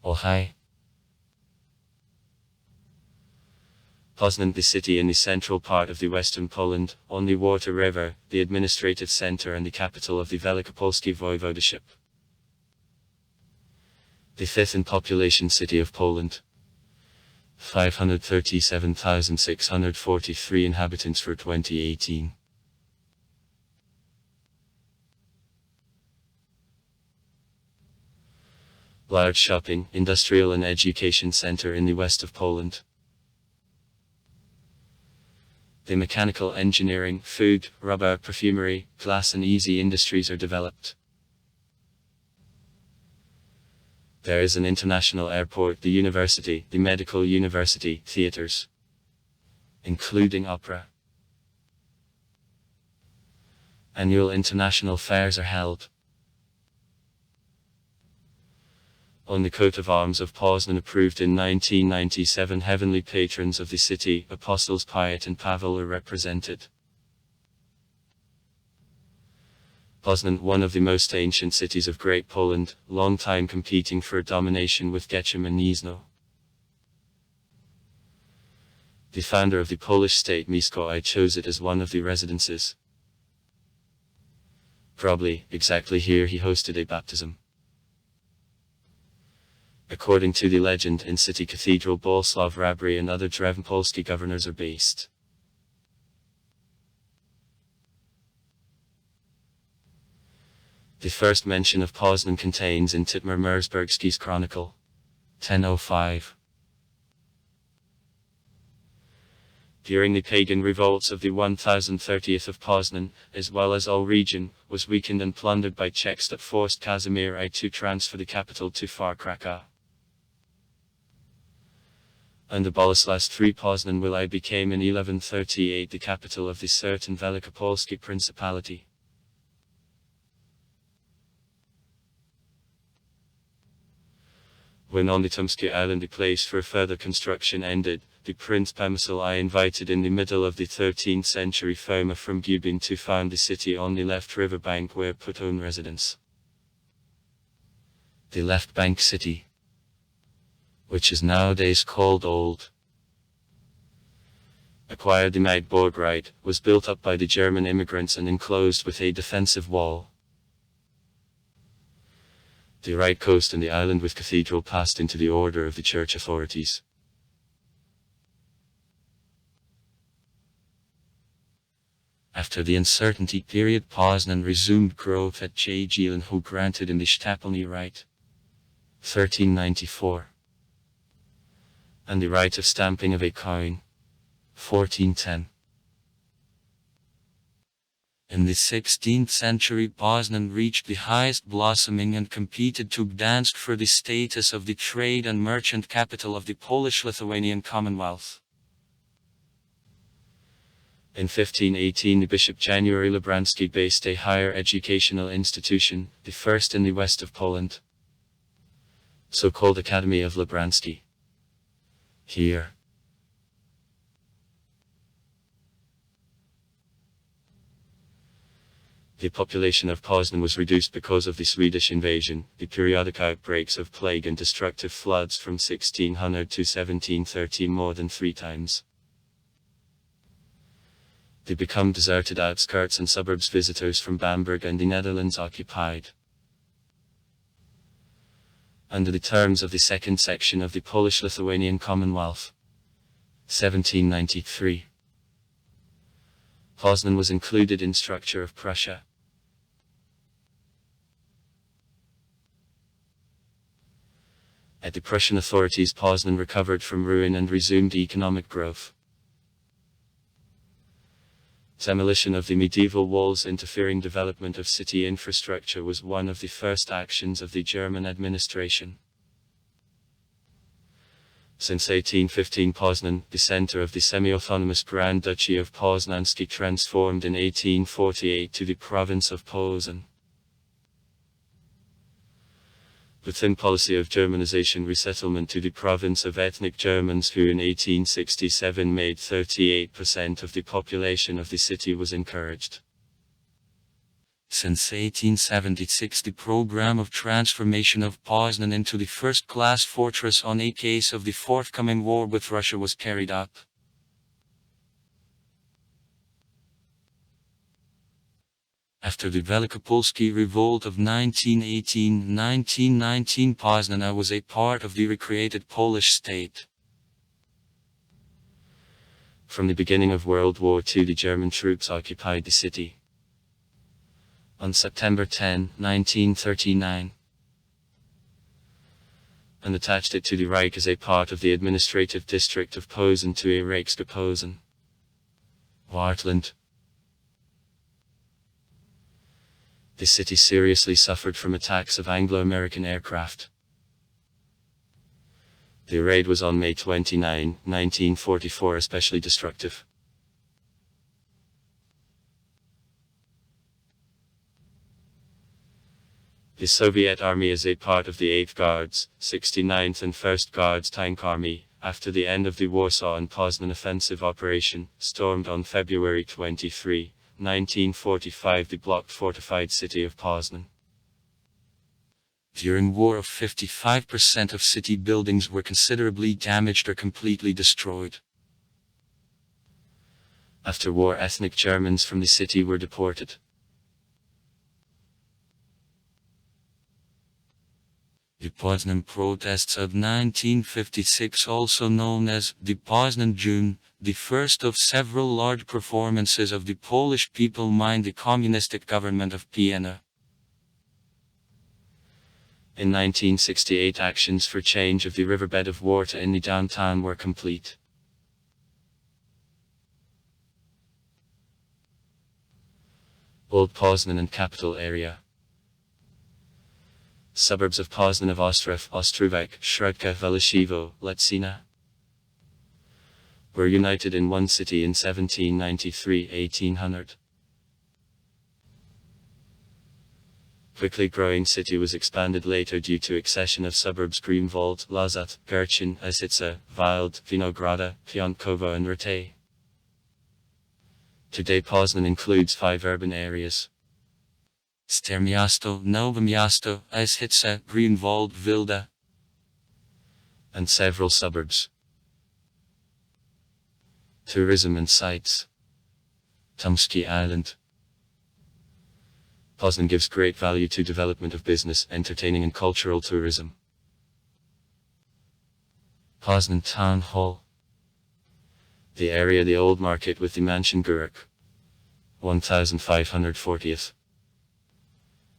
Oh hi. Poznan, the city in the central part of the western Poland, on the Warta River, the administrative center and the capital of the Wielkopolski voivodeship. The fifth in population city of Poland. 537,643 inhabitants for 2018. Large shopping, industrial and education center in the west of Poland. The mechanical engineering, food, rubber, perfumery, glass and easy industries are developed. There is an international airport, the university, the medical university, theaters, including opera. Annual international fairs are held. On the coat of arms of Poznan, approved in 1997, heavenly patrons of the city, Apostles Piet and Pavel, are represented. Poznan, one of the most ancient cities of Great Poland, long time competing for domination with Gniezno and Gniezno. The founder of the Polish state, Mikołaj, chose it as one of the residences. Probably, exactly here he hosted a baptism. According to the legend, in city cathedral Bolesław Rabry and other Drevnopolski governors are based. The first mention of Poznan contains in Titmir Merzbergski's Chronicle, 1005. During the pagan revolts of the 1030th of Poznan, as well as all region, was weakened and plundered by Czechs that forced Casimir I to transfer the capital to far Krakow. Under Bolesław III, Poznan Willi became in 1138 the capital of the certain Wielkopolski Principality. When on the Tumsky Island the place for further construction ended, the Prince Przemysl I invited in the middle of the 13th century Foma from Gubin to found the city on the left river bank where put own residence. The left bank city, which is nowadays called Old, acquired the Magdeburg right, was built up by the German immigrants and enclosed with a defensive wall. The right coast and the island with cathedral passed into the order of the church authorities. After the uncertainty period, Poznan resumed growth at Jagiellon, who granted him the Sztapelny right, 1394. And the right of stamping of a coin, 1410. In the 16th century, Poznan reached the highest blossoming and competed to Gdansk for the status of the trade and merchant capital of the Polish-Lithuanian Commonwealth. In 1518, the Bishop January Lubrański based a higher educational institution, the first in the west of Poland, so-called Academy of Lubrański, here. The population of Poznan was reduced because of the Swedish invasion, the periodic outbreaks of plague and destructive floods from 1600 to 1730 more than 3 times. They become deserted outskirts and suburbs visitors from Bamberg and the Netherlands occupied. Under the terms of the second section of the Polish-Lithuanian Commonwealth, 1793. Poznan was included in structure of Prussia. At the Prussian authorities, Poznan recovered from ruin and resumed economic growth. Demolition of the medieval walls interfering development of city infrastructure was one of the first actions of the German administration. Since 1815, Poznan, the center of the semi-autonomous Grand Duchy of Poznański, transformed in 1848 to the province of Posen. Within policy of Germanization, resettlement to the province of ethnic Germans, who in 1867 made 38% of the population of the city, was encouraged. Since 1876, the program of transformation of Poznan into the first-class fortress on a case of the forthcoming war with Russia was carried out. After the Wielkopolski Revolt of 1918-1919, Poznan was a part of the recreated Polish state. From the beginning of World War II, the German troops occupied the city. On September 10, 1939, and attached it to the Reich as a part of the administrative district of Poznan to a Reichsgebiet Poznan. Wartland. The city seriously suffered from attacks of Anglo-American aircraft. The raid was on May 29, 1944, especially destructive. The Soviet Army as a part of the 8th Guards, 69th and 1st Guards Tank Army, after the end of the Warsaw and Poznan offensive operation, stormed on February 23, 1945 the blocked fortified city of Poznan. During war, 55% of city buildings were considerably damaged or completely destroyed. After war, ethnic Germans from the city were deported. The Poznan protests of 1956, also known as the Poznan June, the first of several large performances of the Polish people mined the communistic government of Vienna. In 1968, actions for change of the riverbed of Warta in the downtown were complete. Old Poznan and capital area. Suburbs of Poznan of Ostrew, Ostrówek, Śródka, Waliszewo, Lecina were united in one city in 1793-1800. Quickly growing city was expanded later due to accession of suburbs Grünwald, Lazat, Gierczyn, Osice, Wild, Vinograda, Pionkowo and Ratay. Today Poznan includes 5 urban areas. Stare Miasto, Nowe Miasto, Osice, Grünwald, Wilda, and several suburbs. Tourism and sites. Tomski Island. Poznan gives great value to development of business, entertaining and cultural tourism. Poznan Town Hall. The area, the old market with the Mansion Górek, 1540th.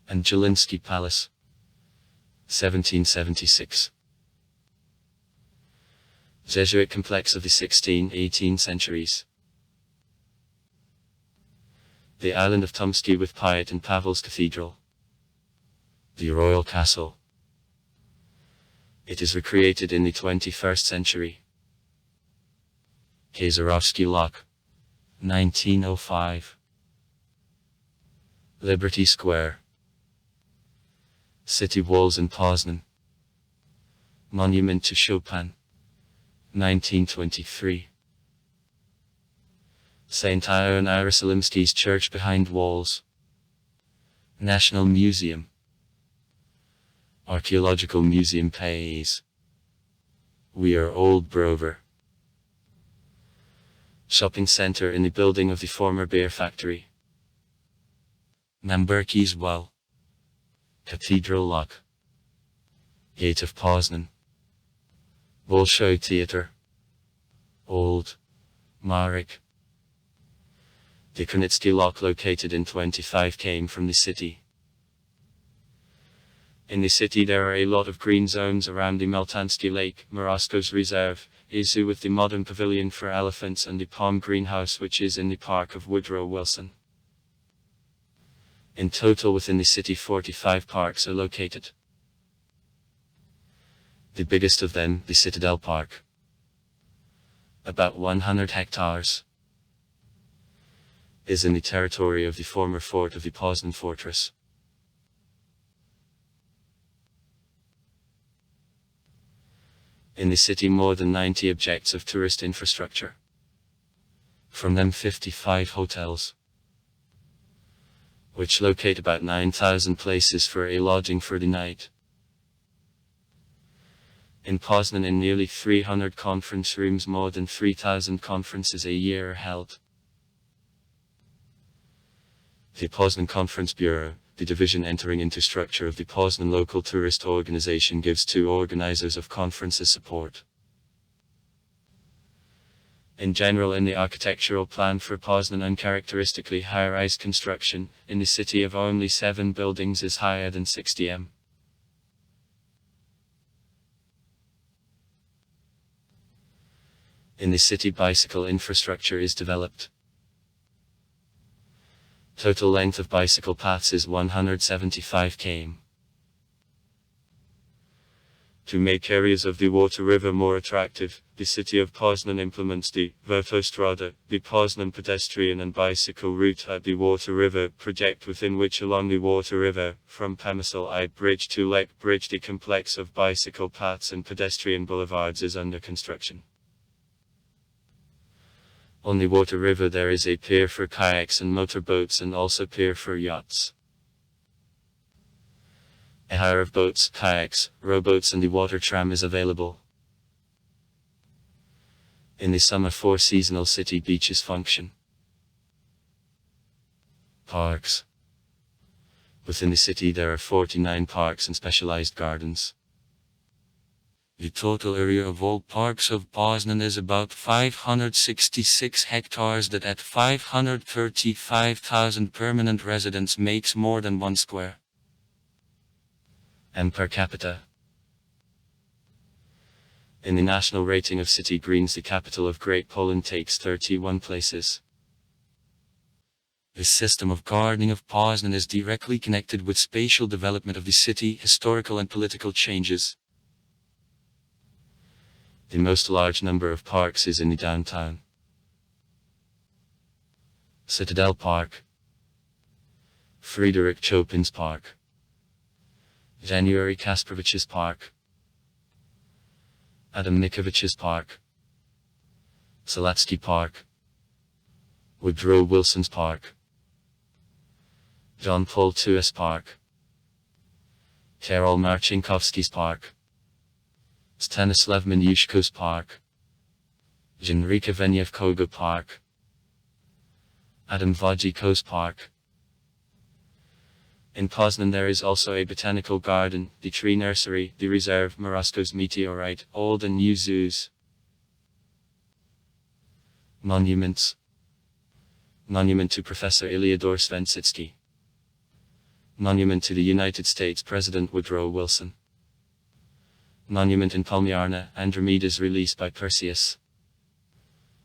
And Jelinski Palace, 1776. Jesuit complex of the 16-18 centuries. The island of Tomski with Piet and Pavel's Cathedral. The Royal Castle. It is recreated in the 21st century. Kazarovsky Lock, 1905. Liberty Square. City walls in Poznan. Monument to Chopin, 1923. St. Ion Ierosalimsky's Church behind walls. National Museum. Archaeological Museum Pays. We are Old Brover. Shopping center in the building of the former beer factory. Mamberki's Well. Cathedral Lock. Gate of Poznan. Bolshoi Theatre. Old Marek. The Konitsky Lock, located in 25, came from the city. In the city there are a lot of green zones around the Meltansky Lake, Morosko's Reserve, a zoo with the modern pavilion for elephants and the palm greenhouse which is in the park of Woodrow Wilson. In total within the city 45 parks are located. The biggest of them, the Citadel Park, about 100 hectares, is in the territory of the former fort of the Poznan Fortress. In the city more than 90 objects of tourist infrastructure. From them 55 hotels. which locate about 9,000 places for a lodging for the night. In Poznan, in nearly 300 conference rooms, more than 3,000 conferences a year are held. The Poznan Conference Bureau, the division entering into structure of the Poznan local tourist organization, gives to organizers of conferences support. In general, in the architectural plan for Poznan, uncharacteristically high-rise construction in the city of only 7 buildings is higher than 60 m. In the city, bicycle infrastructure is developed. Total length of bicycle paths is 175 km. To make areas of the water river more attractive, the city of Poznan implements the Vertostrada, the Poznan pedestrian and bicycle route at the water river project, within which along the water river, from Przemysl Bridge to Lek Bridge, the complex of bicycle paths and pedestrian boulevards is under construction. On the water river there is a pier for kayaks and motorboats, and also pier for yachts. A hire of boats, kayaks, rowboats and the water tram is available. In the summer, 4 seasonal city beaches function. Parks. Within the city there are 49 parks and specialized gardens. The total area of all parks of Poznan is about 566 hectares, that at 535,000 permanent residents makes more than 1 square M per capita. In the national rating of city greens, the capital of Great Poland takes 31 places. The system of gardening of Poznan is directly connected with spatial development of the city, historical and political changes. The most large number of parks is in the downtown. Citadel Park, Fryderyk Chopin's Park, January Kasprowicz's Park, Adam Mickiewicz's Park, Salacki Park, Woodrow Wilson's Park, John Paul II's Park, Karol Marcinkowski's Park, Stanislaw Moniuszko's Park, Henryka Weniewkogo Park, Adam Wojciko's Park. In Poznan there is also a botanical garden, the tree nursery, the reserve, Morosko's meteorite, old and new zoos. Monuments. Monument to Professor Ilyador Sventsitsky. Monument to the United States President Woodrow Wilson. Monument in Palmiarna, Andromeda's release by Perseus.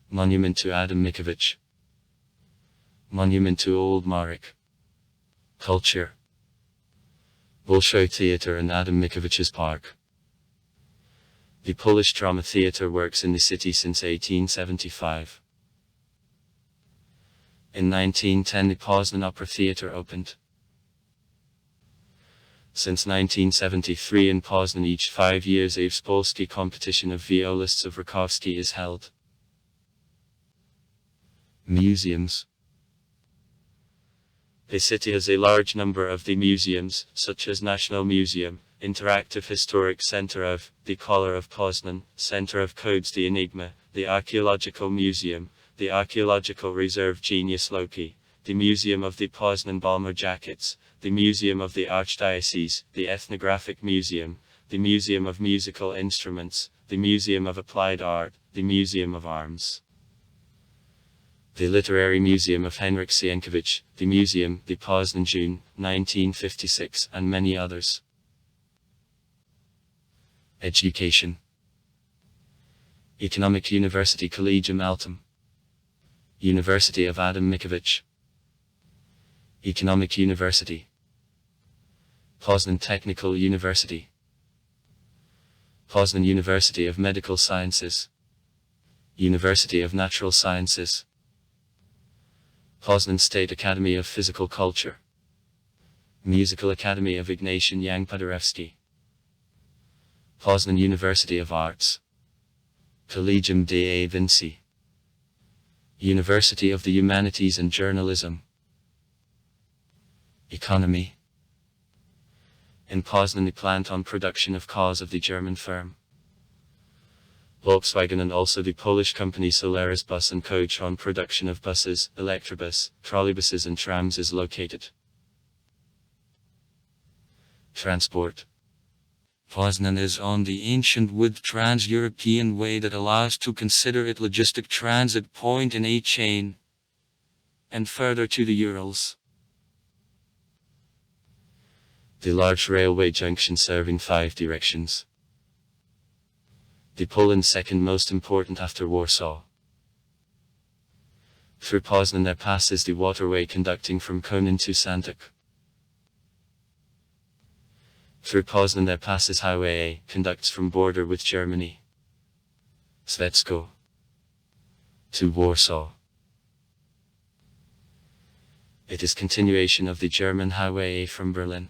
Monument to Adam Mickiewicz. Monument to Old Marek. Culture. Bolshoi Theatre and Adam Mickiewicz's Park. The Polish Drama Theatre works in the city since 1875. In 1910 the Poznan Opera Theatre opened. Since 1973 in Poznan each 5 years a Wspólski competition of violists of Rakowski is held. Museums. The city has a large number of the museums, such as National Museum, Interactive Historic Center of, the Collar of Poznan, Center of Codes the Enigma, the Archaeological Museum, the Archaeological Reserve Genius Loki, the Museum of the Poznan Bomber Jackets, the Museum of the Archdiocese, the Ethnographic Museum, the Museum of Musical Instruments, the Museum of Applied Art, the Museum of Arms, the Literary Museum of Henryk Sienkiewicz, the Museum, the Poznan June, 1956, and many others. Education. Economic University Collegium Altum. University of Adam Mickiewicz. Economic University. Poznan Technical University. Poznan University of Medical Sciences. University of Natural Sciences. Poznan State Academy of Physical Culture. Musical Academy of Ignatian Yang Paderewski. Poznan University of Arts. Collegium dei Vinci. University of the Humanities and Journalism. Economy. In Poznan, the plant on production of cars of the German firm Volkswagen and also the Polish company Solaris Bus and Coach on production of buses, electrobus, trolleybuses and trams is located. Transport. Poznan is on the ancient wood trans-European way that allows to consider it logistic transit point in a chain, and further to the Urals. The large railway junction serving 5 directions. The Poland's second most important after Warsaw. Through Poznan there passes the waterway conducting from Konin to Santok. Through Poznan there passes Highway A, conducts from border with Germany, Svetsko, to Warsaw. It is continuation of the German Highway A from Berlin.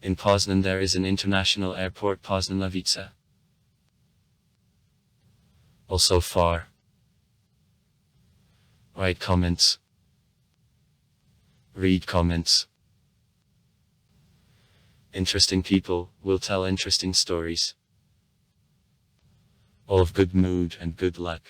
In Poznan there is an international airport, Poznan-Lewice. Also far. Write comments. Read comments. Interesting people will tell interesting stories. All of good mood and good luck.